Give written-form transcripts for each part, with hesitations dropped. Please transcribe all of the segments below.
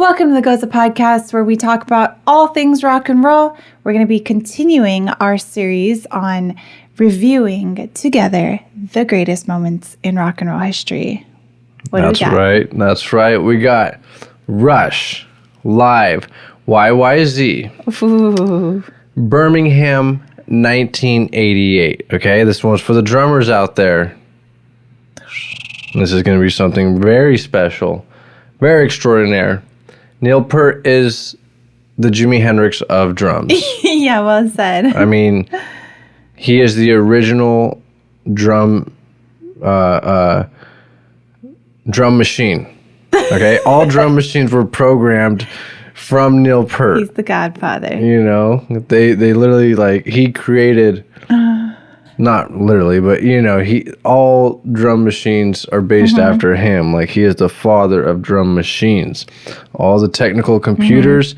Welcome to the GOZA podcast, where we talk about all things rock and roll. We're going to be continuing our series on reviewing together the greatest moments in rock and roll history. What do we got? That's right. We got Rush, Live, YYZ, Ooh. Birmingham, 1988. Okay, this one's for the drummers out there. This is going to be something very special, very extraordinary. Neil Peart is the Jimi Hendrix of drums. Yeah, well said. I mean, he is the original drum machine. Okay, all drum machines were programmed from Neil Peart. He's the godfather. You know, they literally, he created, not literally, but all drum machines are based after him. Like, he is the father of drum machines. All the technical computers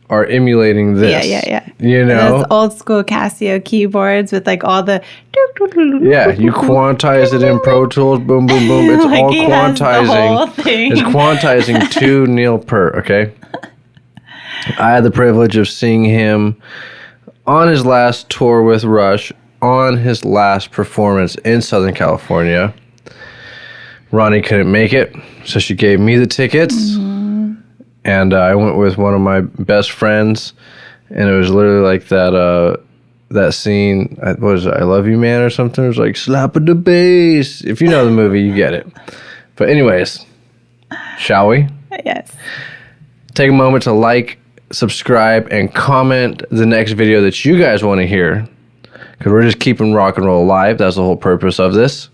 are emulating this. Yeah. You know, those old school Casio keyboards with all the. Yeah, you quantize it in Pro Tools. Boom, boom, boom. It's all quantizing. It's quantizing to Neil Peart. Okay. I had the privilege of seeing him on his last tour with Rush, on his last performance in Southern California. Ronnie couldn't make it, so she gave me the tickets. And I went with one of my best friends, and it was literally like that scene. What was it, I Love You Man or something? It was like, slap of the bass. If you know the movie, you get it. But anyways, shall we? Yes. Take a moment to like, subscribe, and comment the next video that you guys want to hear, because we're just keeping rock and roll alive. That's the whole purpose of this.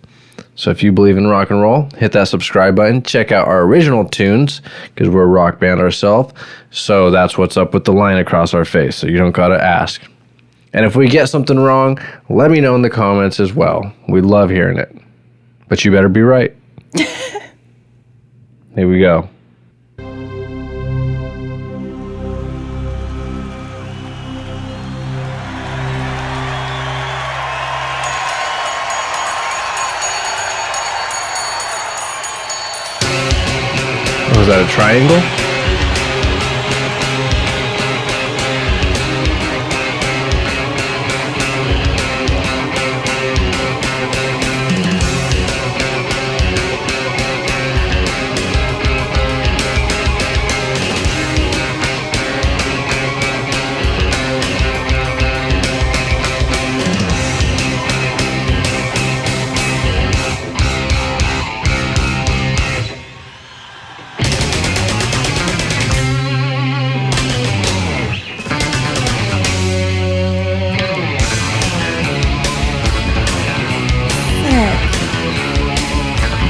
So if you believe in rock and roll, hit that subscribe button. Check out our original tunes, because we're a rock band ourselves. So that's what's up with the line across our face, so you don't got to ask. And if we get something wrong, let me know in the comments as well. We love hearing it. But you better be right. Here we go. Was that a triangle?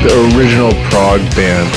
The original prog band.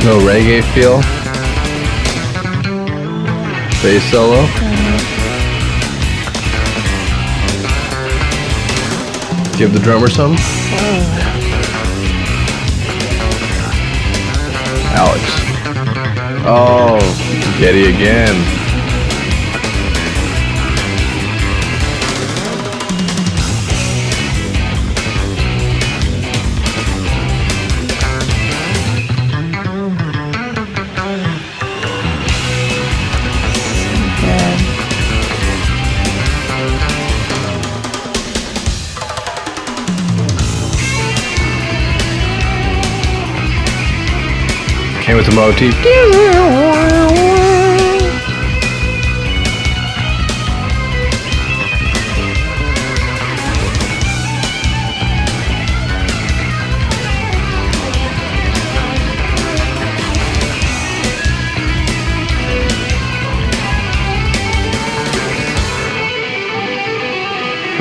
No reggae feel. Bass solo. Give the drummer some. Alex. Oh, Getty again. Came with the motif.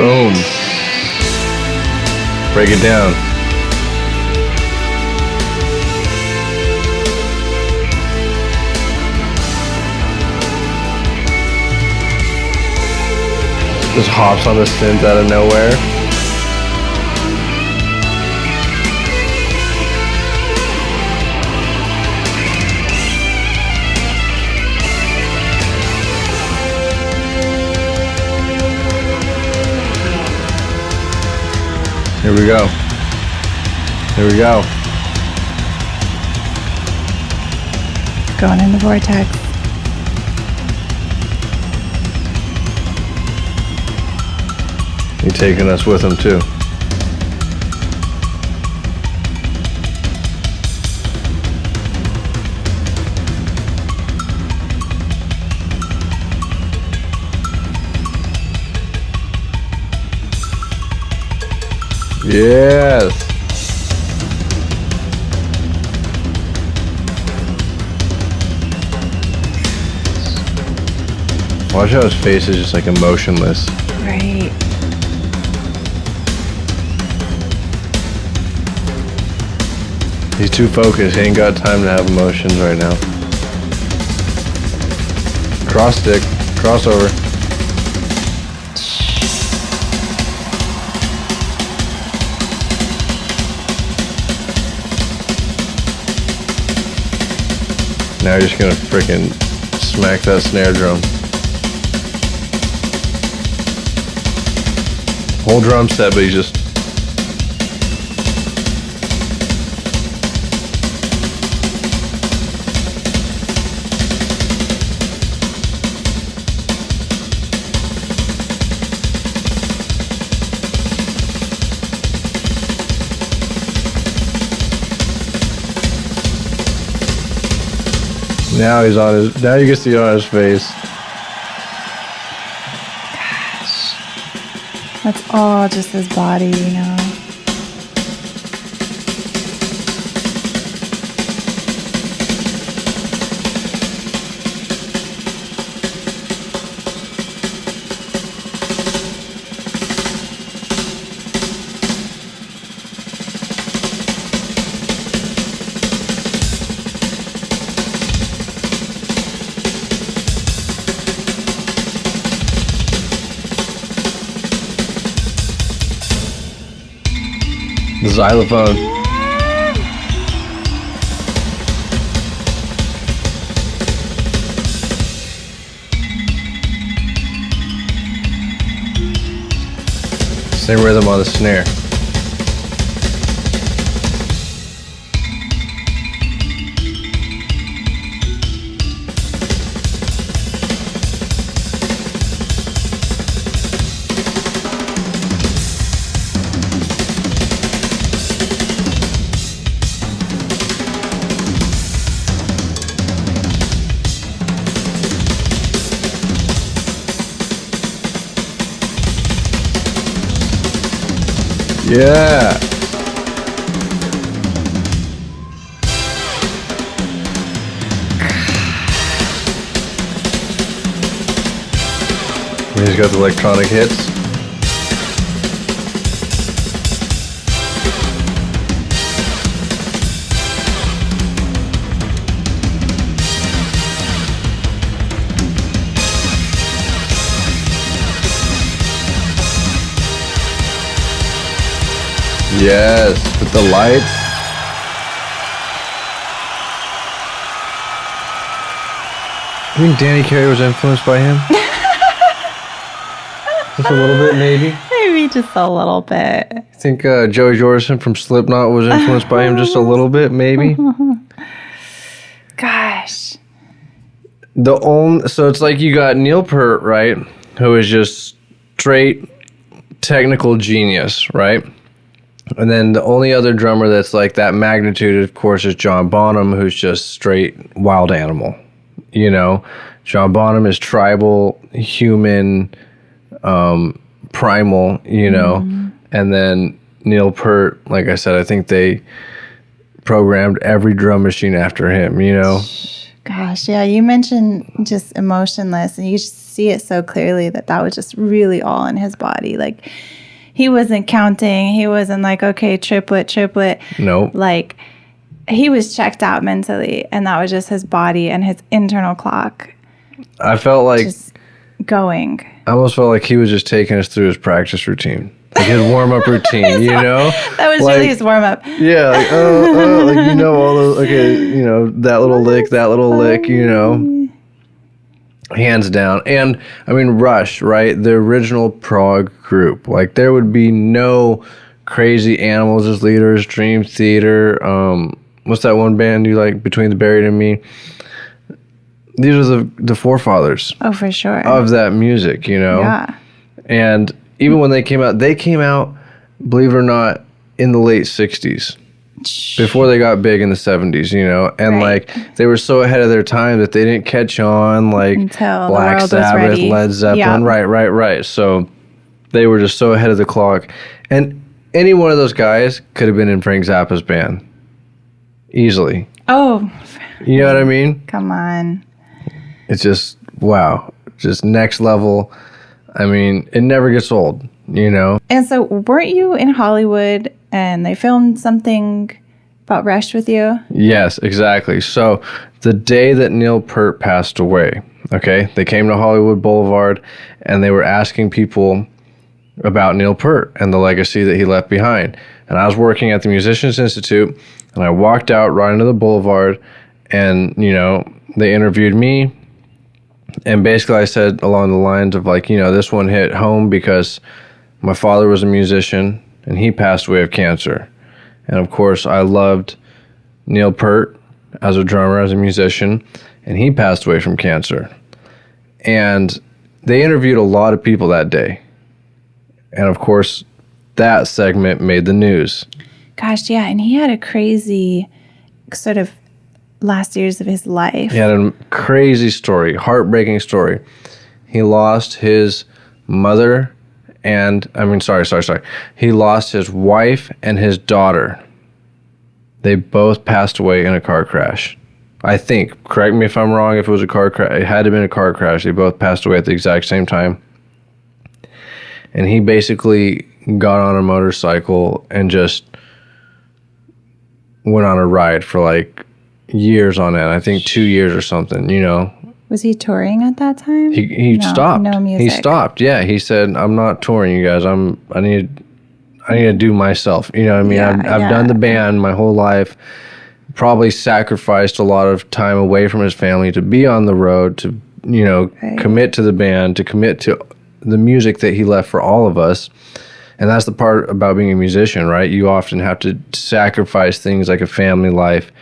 Boom. Break it down. Just hops on the synth out of nowhere. Here we go. Here we go. Going in the vortex. He's taking us with him too. Yes. Watch how his face is just like emotionless. Right. He's too focused. He ain't got time to have emotions right now. Cross stick. Crossover. Now you're just gonna freaking smack that snare drum. Whole drum set, but he just... Now he's on his... Now you can see it on his face. Gosh. That's all just his body, you know. The xylophone. Same rhythm on the snare. Yeah. He's got the electronic hits. Yes, with the lights. You think Danny Carey was influenced by him? Just a little bit, maybe? Maybe just a little bit. I think Joey Jordison from Slipknot was influenced by him just a little bit, maybe? Gosh. So it's like you got Neil Peart, right? Who is just straight technical genius, right? And then the only other drummer that's like that magnitude, of course, is John Bonham, who's just straight wild animal. You know, John Bonham is tribal, human, primal, you know. And then Neil Peart, like I said, I think they programmed every drum machine after him, you know. Gosh, yeah, you mentioned just emotionless, and you just see it so clearly that was just really all in his body. Like, he wasn't counting. He wasn't like, okay, triplet. Nope. Like, he was checked out mentally, and that was just his body and his internal clock. I felt like just going. I almost felt like he was just taking us through his practice routine. Like his warm-up routine, you know? That was like, really his warm-up. Yeah, like, like, you know, all those, okay, you know, that little lick, you know, hands down. And, I mean, Rush, right? The original prog group. Like, there would be no crazy Animals as leaders, Dream Theater, what's that one band you like, Between the Buried and Me? These are the forefathers. Oh, for sure. Of that music, you know? Yeah. And even when they came out, believe it or not, in the late 60s. Before they got big in the 70s, you know? And, like, they were so ahead of their time that they didn't catch on, like, until Black Sabbath, Led Zeppelin. Yeah. Right. So they were just so ahead of the clock. And any one of those guys could have been in Frank Zappa's band. Easily. Oh. You know what I mean? Come on. It's just, wow. Just next level. I mean, it never gets old, you know? And so weren't you in Hollywood and they filmed something about Rush with you? Yes, exactly. So the day that Neil Peart passed away, okay, they came to Hollywood Boulevard and they were asking people about Neil Peart and the legacy that he left behind. And I was working at the Musicians Institute and I walked out right into the boulevard and, you know, they interviewed me. And basically I said along the lines of like, you know, this one hit home because my father was a musician and he passed away of cancer. And of course I loved Neil Peart as a drummer, as a musician, and he passed away from cancer. And they interviewed a lot of people that day. And of course that segment made the news. Gosh, yeah. And he had a crazy sort of last years of his life. He had a crazy story, heartbreaking story. He lost his mother and, He lost his wife and his daughter. They both passed away in a car crash. I think, correct me if I'm wrong, if it was a car crash, it had to have been a car crash. They both passed away at the exact same time. And he basically got on a motorcycle and just went on a ride for like years on end. I think 2 years or something, you know. Was he touring at that time? He stopped. No music. He stopped. Yeah, he said, "I'm not touring, you guys. I need to do myself." You know what I mean? Yeah, I've done the band my whole life. Probably sacrificed a lot of time away from his family to be on the road, to, you know, commit to the band, to commit to the music that he left for all of us. And that's the part about being a musician, right? You often have to sacrifice things like a family life.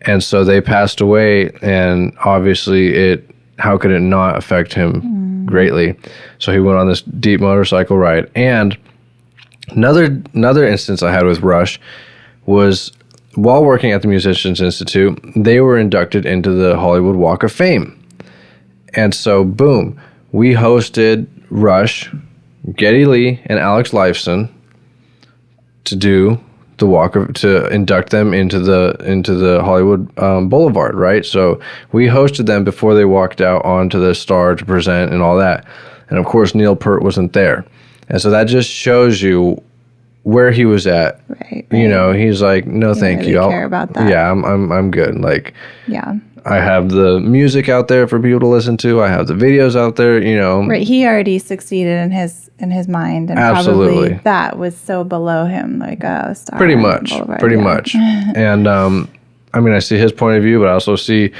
And so they passed away, and obviously how could it not affect him greatly? So he went on this deep motorcycle ride. And another instance I had with Rush was while working at the Musicians Institute, they were inducted into the Hollywood Walk of Fame. And so, boom, we hosted Rush, Geddy Lee, and Alex Lifeson to do the to induct them into the Hollywood Boulevard, right? So we hosted them before they walked out onto the star to present and all that. And of course, Neil Peart wasn't there. And so that just shows you where he was at. Right. You know, he's like, no, thank really you. Care about that. Yeah, I'm good. Like, yeah. I have the music out there for people to listen to. I have the videos out there, you know. Right. He already succeeded in his mind, and absolutely. Probably that was so below him, like a star. Pretty much. And I mean, I see his point of view, but I also see,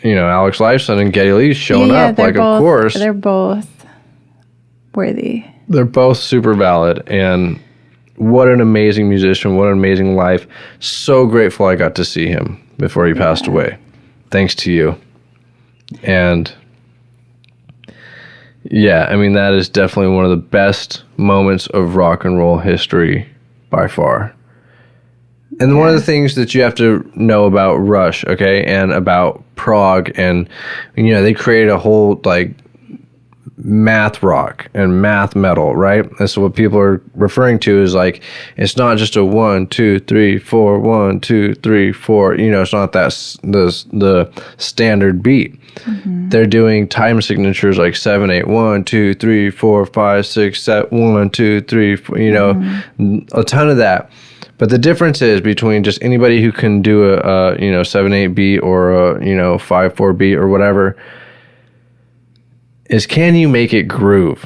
you know, Alex Lifeson and Geddy Lee showing up. Like, of course, they're both worthy. They're both super valid, and what an amazing musician! What an amazing life! So grateful I got to see him before he passed away. Thanks to you. And yeah, I mean, that is definitely one of the best moments of rock and roll history by far. And one of the things that you have to know about Rush, okay, and about prog, and, you know, they created a whole, like, math rock and math metal, right? And so what people are referring to is like, it's not just a 1, 2, 3, 4, 1, 2, 3, 4. You know, it's not that the standard beat. They're doing time signatures like 7, 8, 1, 2, 3, 4, 5, 6, 7, 1, 2, 3, 4, you know, a ton of that. But the difference is between just anybody who can do a 7, 8 beat or a 5, 4 beat or whatever is, can you make it groove?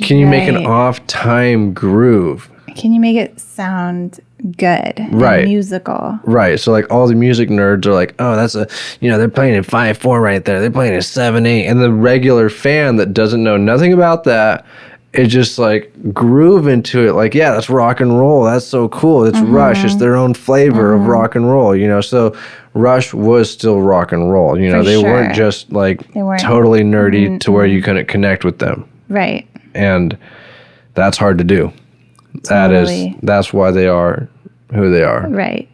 Can you make an off time groove? Can you make it sound good and musical? Right. So like all the music nerds are like, oh, that's they're playing in 5/4 right there. They're playing in 7/8. And the regular fan that doesn't know nothing about that is just like groove into it. Like, yeah, that's rock and roll. That's so cool. It's Rush. It's their own flavor of rock and roll, So Rush was still rock and roll. They weren't just like totally nerdy to where you couldn't connect with them. Right. And that's hard to do. That's why they are who they are. Right.